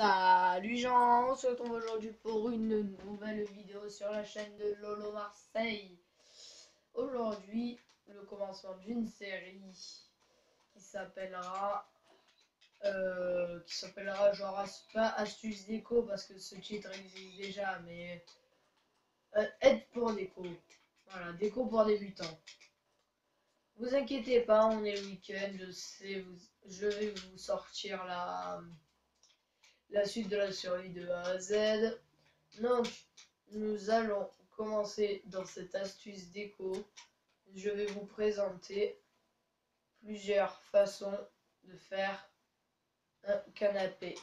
Salut Jean, on se retrouve aujourd'hui pour une nouvelle vidéo sur la chaîne de Lolo Marseille. Aujourd'hui, le commencement d'une série qui s'appellera genre pas Astuce Déco parce que ce titre existe déjà, mais Aide pour déco. Voilà, déco pour débutants. Vous inquiétez pas, on est le week-end, je vais vous sortir la suite de la série de A à Z. Donc, nous allons commencer dans cette astuce déco. Je vais vous présenter plusieurs façons de faire un canapé.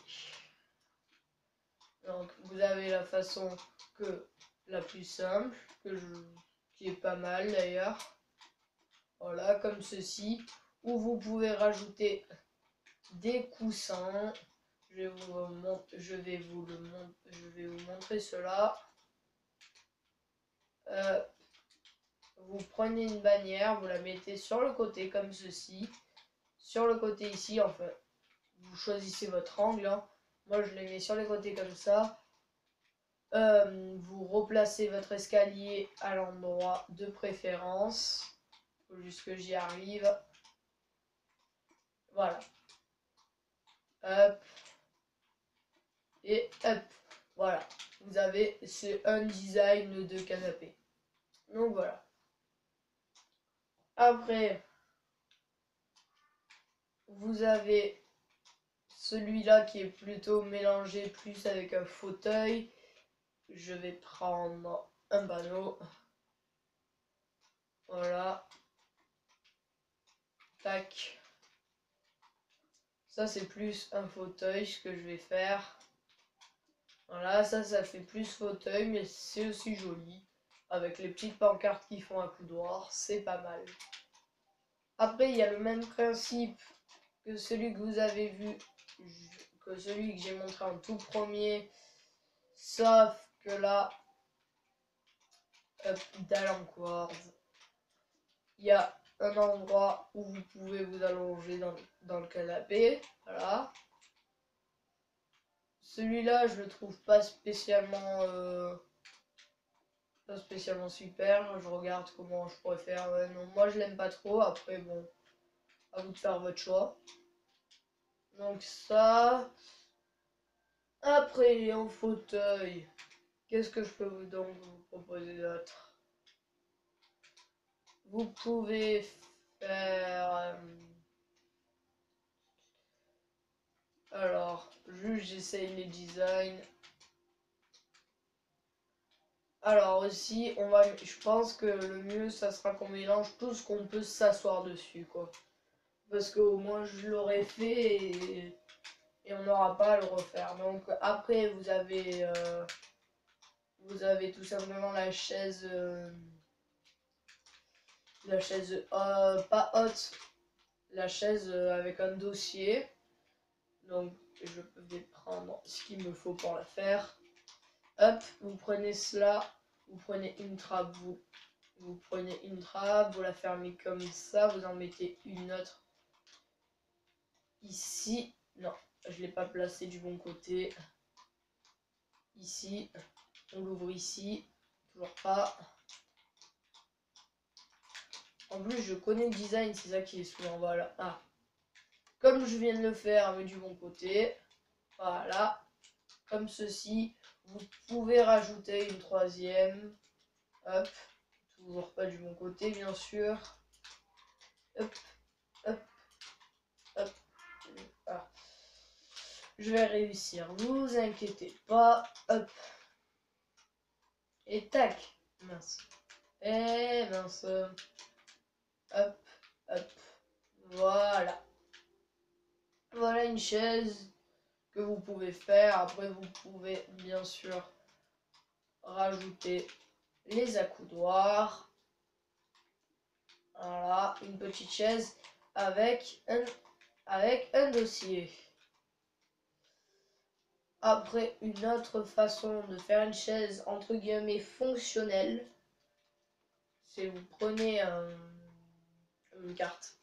Donc, vous avez la façon la plus simple, qui est pas mal d'ailleurs. Voilà, comme ceci, où vous pouvez rajouter des coussins. Je vais vous montrer cela. Vous prenez une bannière, vous la mettez sur le côté comme ceci. Sur le côté ici, enfin, vous choisissez votre angle. Hein. Moi, je les mets sur les côtés comme ça. Vous replacez votre escalier à l'endroit de préférence. Faut juste que j'y arrive. Voilà. Hop. Et hop. Voilà. Vous avez un design de canapé. Donc voilà. Après, vous avez celui-là qui est plutôt mélangé plus avec un fauteuil. Je vais prendre un panneau. Voilà. Tac. Ça c'est plus un fauteuil ce que je vais faire. Voilà, ça fait plus fauteuil mais c'est aussi joli. Avec les petites pancartes qui font un coudoir, c'est pas mal. Après il y a le même principe que celui que vous avez vu, que celui que j'ai montré en tout premier. Sauf que là, dalle en corde. Il y a un endroit où vous pouvez vous allonger dans le canapé. Voilà. Celui-là, je le trouve pas spécialement super. Je regarde comment je pourrais faire. Non, moi je l'aime pas trop. Après, bon, à vous de faire votre choix. Donc ça. Après, en fauteuil, qu'est-ce que je peux vous proposer d'autre? Vous pouvez faire... alors, juste j'essaye les designs. Alors aussi, je pense que le mieux, ça sera qu'on mélange tout ce qu'on peut s'asseoir dessus, quoi. Parce qu'au moins, je l'aurais fait et on n'aura pas à le refaire. Donc après, vous avez tout simplement la chaise pas haute, la chaise avec un dossier. Donc je vais prendre ce qu'il me faut pour la faire. Hop, vous prenez cela, vous prenez une trappe, vous prenez une trappe, vous la fermez comme ça, vous en mettez une autre ici. Non, je l'ai pas placé du bon côté. Ici, on l'ouvre ici, toujours pas. En plus, je connais le design, c'est ça qui est souvent, voilà. Ah, comme je viens de le faire, mais du bon côté. Voilà, comme ceci. Vous pouvez rajouter une troisième. Hop, toujours pas du bon côté, bien sûr. Hop, hop, hop. Ah. Je vais réussir, vous inquiétez pas. Hop. Et tac. Mince. Et mince. Hop, hop. Voilà. Voilà une chaise que vous pouvez faire. Après, vous pouvez bien sûr rajouter les accoudoirs. Voilà, une petite chaise avec un dossier. Après, une autre façon de faire une chaise entre guillemets fonctionnelle, c'est vous prenez une carte.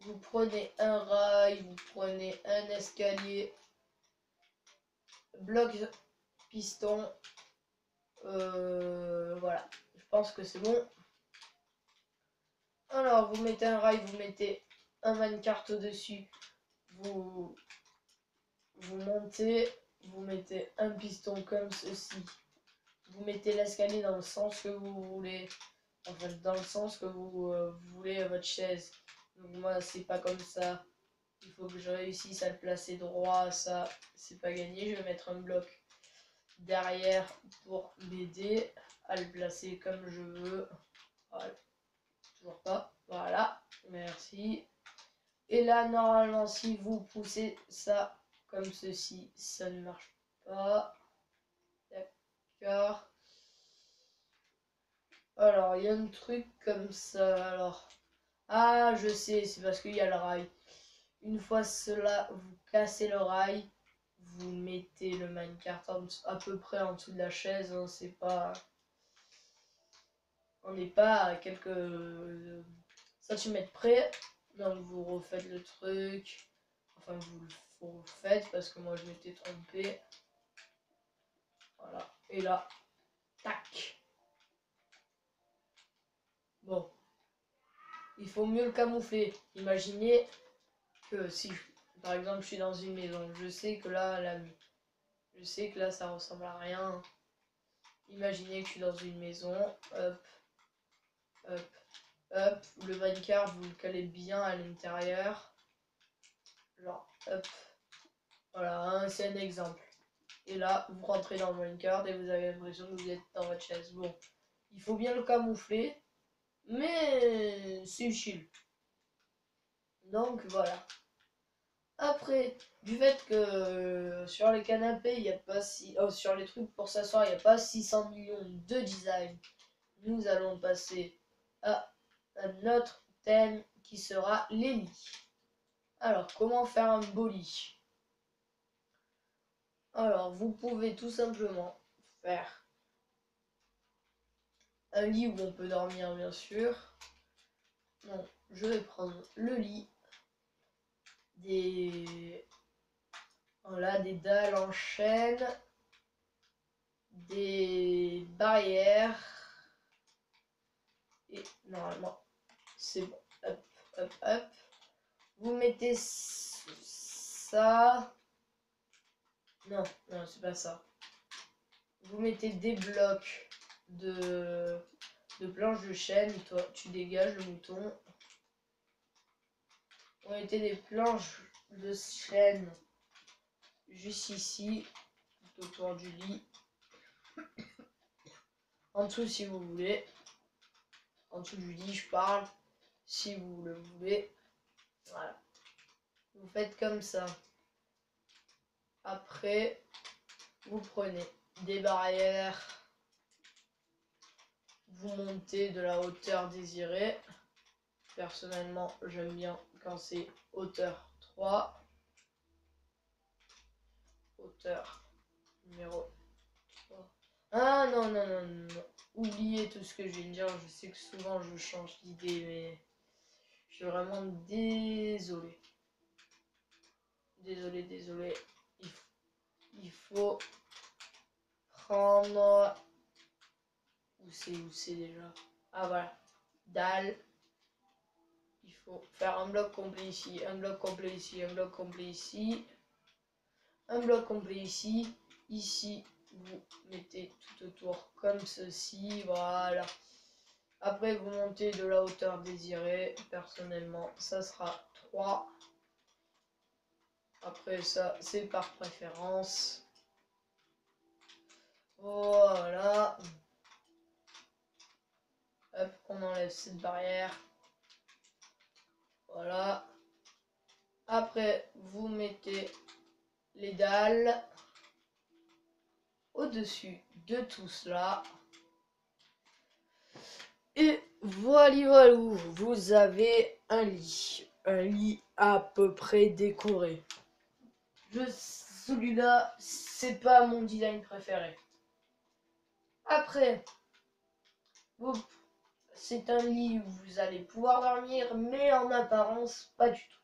Vous prenez un rail, vous prenez un escalier, bloc, piston. Voilà, je pense que c'est bon. Alors, vous mettez un rail, vous mettez un minecart au-dessus. Vous montez, vous mettez un piston comme ceci. Vous mettez l'escalier dans le sens que vous voulez. En fait, dans le sens que vous voulez votre chaise. Donc moi, c'est pas comme ça. Il faut que je réussisse à le placer droit. Ça, c'est pas gagné. Je vais mettre un bloc derrière pour m'aider à le placer comme je veux. Voilà. Toujours pas. Voilà. Merci. Et là, normalement, si vous poussez ça comme ceci, ça ne marche pas. D'accord. Alors, il y a un truc comme ça. Alors, ah, je sais, c'est parce qu'il y a le rail. Une fois cela, vous cassez le rail, vous mettez le minecart à peu près en dessous de la chaise. Hein, c'est pas, on n'est pas à quelques centimètres près. Donc vous refaites le truc. Enfin, vous le faites parce que moi je m'étais trompé. Voilà. Et là, tac. Bon. Il faut mieux le camoufler. Imaginez que si, par exemple, je suis dans une maison, je sais que là, je sais que là, ça ressemble à rien. Imaginez que je suis dans une maison. Hop, hop, hop. Le minecart, vous le calez bien à l'intérieur. Genre, hop. Voilà, hein, c'est un exemple. Et là, vous rentrez dans le minecart et vous avez l'impression que vous êtes dans votre chaise. Bon, il faut bien le camoufler, mais c'est utile. Donc voilà. Après, du fait que sur les canapés, il n'y a pas sur les trucs pour s'asseoir, il n'y a pas 600 millions de designs, nous allons passer à un autre thème qui sera les lits. Alors, comment faire un beau lit? Alors, vous pouvez tout simplement faire un lit où on peut dormir, bien sûr. Bon, je vais prendre le lit, voilà, des dalles en chêne, des barrières, et normalement c'est bon. Hop, hop, hop. Vous mettez ça. Non, non, c'est pas ça. Vous mettez des blocs de planches de chêne. Toi, tu dégages le mouton. Vous mettez des planches de chêne juste ici, tout autour du lit. En dessous si vous voulez. En dessous du lit, je parle. Si vous le voulez. Voilà. Vous faites comme ça. Après, vous prenez des barrières. Vous montez de la hauteur désirée. Personnellement, j'aime bien quand c'est hauteur 3. Hauteur numéro 3. Ah non, non, non, non. Oubliez tout ce que je viens de dire. Je sais que souvent je change d'idée, mais je suis vraiment désolé. Désolé, désolé. Il faut prendre... Où c'est déjà? Ah voilà. Dalle. Il faut faire un bloc complet ici, un bloc complet ici, un bloc complet ici. Un bloc complet ici. Ici, vous mettez tout autour comme ceci. Voilà. Après, vous montez de la hauteur désirée. Personnellement, ça sera 3. Après ça, c'est par préférence. Voilà. Hop, on enlève cette barrière. Voilà. Après, vous mettez les dalles au-dessus de tout cela. Et voilà, vous avez un lit. Un lit à peu près décoré. Celui-là, c'est pas mon design préféré. Après, c'est un lit où vous allez pouvoir dormir, mais en apparence, pas du tout.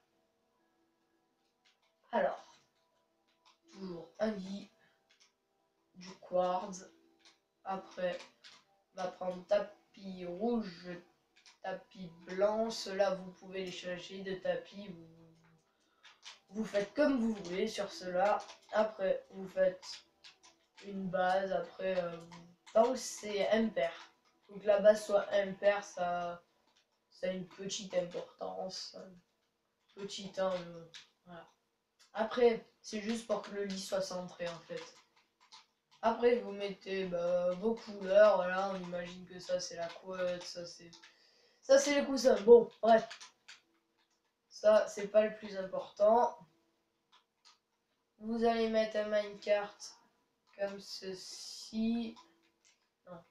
Alors, toujours un lit. quartz. Après, on va prendre tapis rouge, tapis blanc. Cela, vous pouvez les changer de tapis. Vous faites comme vous voulez sur cela. Après, vous faites une base. Après, tant que c'est impair. Donc que la base soit impair, ça a une petite importance. Petite, hein, voilà. Après, c'est juste pour que le lit soit centré en fait. Après, vous mettez vos couleurs. Voilà, on imagine que ça c'est la couette, ça c'est les coussins. Bon, bref. Ça, c'est pas le plus important. Vous allez mettre un minecart comme ceci. Non.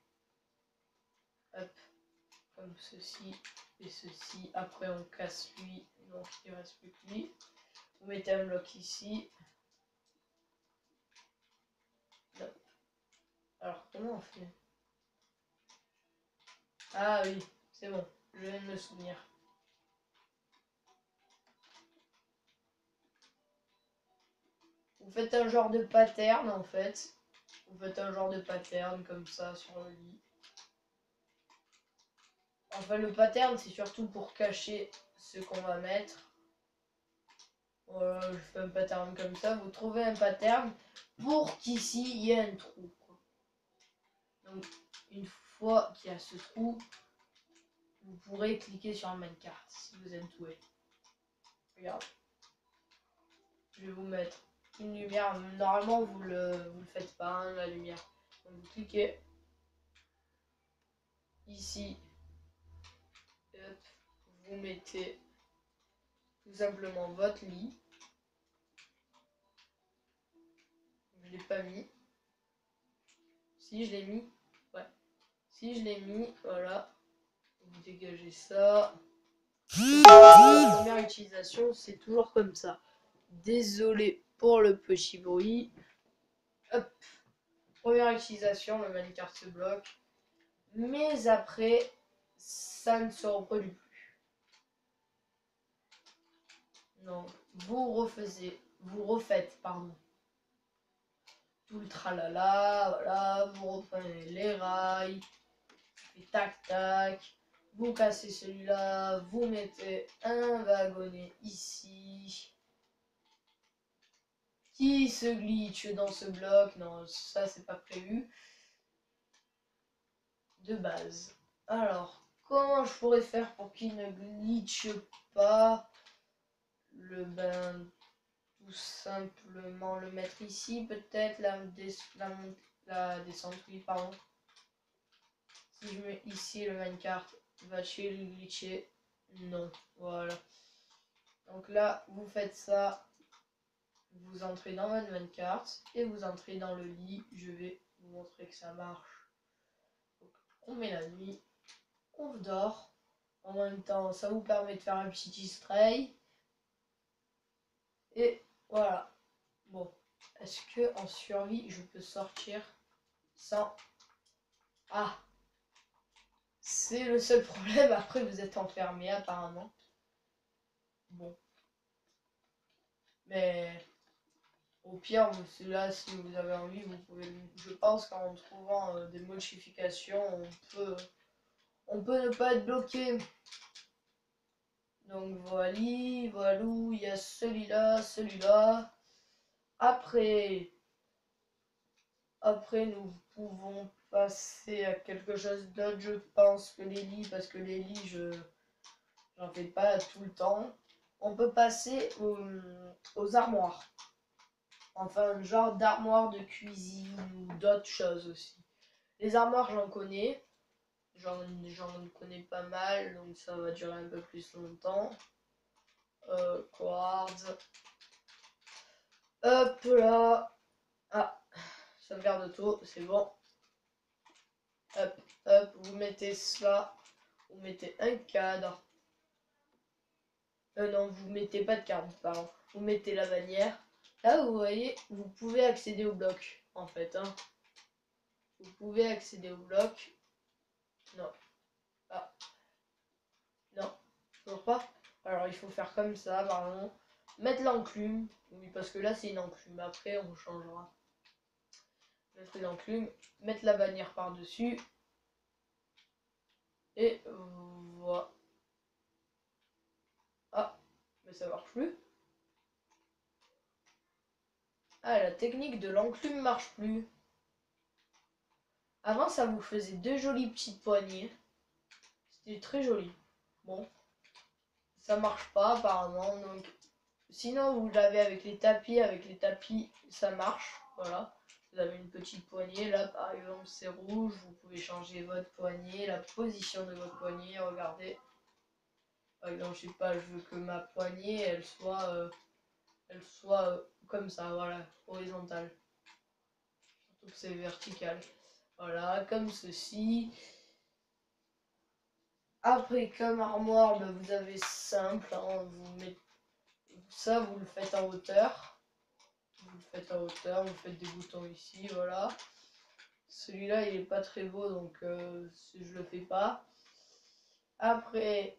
Hop. Comme ceci et ceci. Après, on casse lui. Donc, il reste plus que lui. Vous mettez un bloc ici. Hop. Alors, comment on fait? Ah oui, c'est bon. Je viens de me souvenir. Vous faites un genre de pattern en fait. Vous faites un genre de pattern comme ça sur le lit. Enfin, le pattern, c'est surtout pour cacher ce qu'on va mettre. Voilà, je fais un pattern comme ça. Vous trouvez un pattern pour qu'ici, il y ait un trou. Donc, une fois qu'il y a ce trou, vous pourrez cliquer sur un minecart si vous êtes doué. Regarde. Je vais vous mettre une lumière. Normalement, vous le faites pas, hein, la lumière. Donc, vous cliquez ici. Hop, vous mettez tout simplement votre lit. Je l'ai pas mis. Si, je l'ai mis. Ouais. Si, je l'ai mis. Voilà. Vous dégagez ça. La première utilisation, c'est toujours comme ça. Désolé pour le petit bruit. Hop. Première utilisation, le minecart se bloque. Mais après, ça ne se reproduit plus. Donc, vous refaites, pardon. Tout le tralala, voilà, vous reprenez les rails, et tac tac, vous cassez celui-là, vous mettez un wagonnet ici, qui se glitch dans ce bloc, non, ça c'est pas prévu, de base. Alors, comment je pourrais faire pour qu'il ne glitche pas? Tout simplement le mettre ici, peut-être la descente, oui, pardon. Si je mets ici le minecart, va-t-il glitcher? Non, voilà. Donc là, vous faites ça, vous entrez dans votre minecart et vous entrez dans le lit. Je vais vous montrer que ça marche. Donc, on met la nuit, on dort. En même temps, ça vous permet de faire un petit distrait. Et voilà. Bon, est-ce que en survie, je peux sortir sans... Ah, c'est le seul problème. Après, vous êtes enfermé apparemment. Bon. Mais au pire, là, si vous avez envie, vous pouvez. Je pense qu'en trouvant des modifications, on peut ne pas être bloqué. Donc voilà, il y a celui-là, celui-là. Après, nous pouvons passer à quelque chose d'autre, je pense, que les lits, parce que les lits, j'en fais pas tout le temps. On peut passer aux armoires. Enfin, un genre d'armoire de cuisine ou d'autres choses aussi. Les armoires, j'en connais. J'en connais pas mal, donc ça va durer un peu plus longtemps. Quartz. Hop là. Ah, sauvegarde auto, c'est bon. Hop, hop, vous mettez ça. Vous mettez un cadre. Non, vous mettez pas de cadre, pardon. Vous mettez la bannière. Là, vous voyez, vous pouvez accéder au bloc, en fait. Hein. Vous pouvez accéder au bloc. Non. Ah. Non. Toujours pas. Alors, il faut faire comme ça, pardon. Mettre l'enclume. Oui, parce que là, c'est une enclume. Après, on changera. mettre une enclume, mettre la bannière par-dessus. Et voilà. Ah, mais ça marche plus. Ah, la technique de l'enclume marche plus. Avant, ça vous faisait deux jolies petites poignées. C'était très joli. Bon, ça marche pas apparemment. Donc, sinon, vous l'avez avec les tapis, ça marche. Voilà. Vous avez une petite poignée. Là, par exemple, c'est rouge. Vous pouvez changer votre poignée, la position de votre poignée. Regardez. Par exemple, je sais pas, je veux que ma poignée, elle soit comme ça, voilà, horizontale. Surtout que c'est vertical. Voilà, comme ceci. Après, comme armoire, ben, vous avez simple, hein, vous mettez ça, vous le faites en hauteur. Vous le faites en hauteur, vous faites des boutons ici, voilà. Celui-là, il est pas très beau, donc je le fais pas. Après,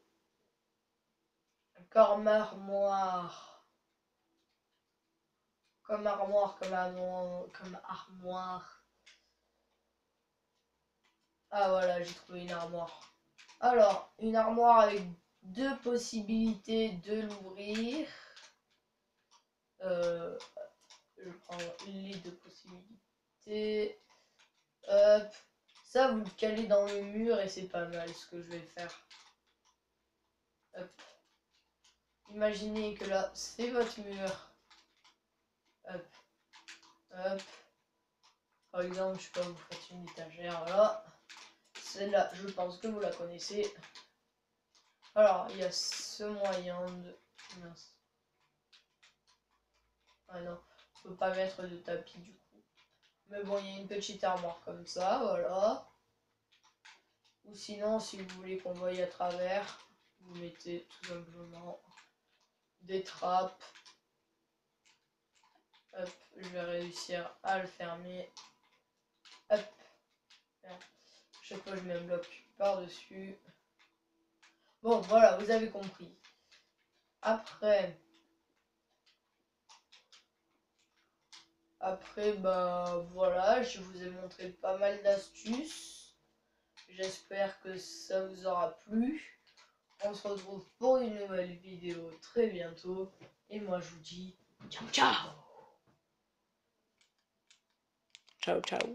comme armoire. Comme armoire. Ah voilà, j'ai trouvé une armoire. Alors, une armoire avec deux possibilités de l'ouvrir. Je prends les deux possibilités. Hop. Ça, vous le calez dans le mur et c'est pas mal ce que je vais faire. Hop. Imaginez que là, c'est votre mur. Hop. Hop. Par exemple, je sais pas, vous faites une étagère, là. Celle-là, je pense que vous la connaissez. Alors, il y a ce moyen de... Mince. Ah non, on peut pas mettre de tapis du coup. Mais bon, il y a une petite armoire comme ça, voilà. Ou sinon, si vous voulez qu'on voie à travers, vous mettez tout simplement des trappes. Hop, je vais réussir à le fermer. Hop. Chaque fois, je mets un bloc par-dessus. Bon, voilà, vous avez compris. Après, bah voilà, je vous ai montré pas mal d'astuces. J'espère que ça vous aura plu. On se retrouve pour une nouvelle vidéo très bientôt. Et moi, je vous dis ciao, ciao. Ciao, ciao.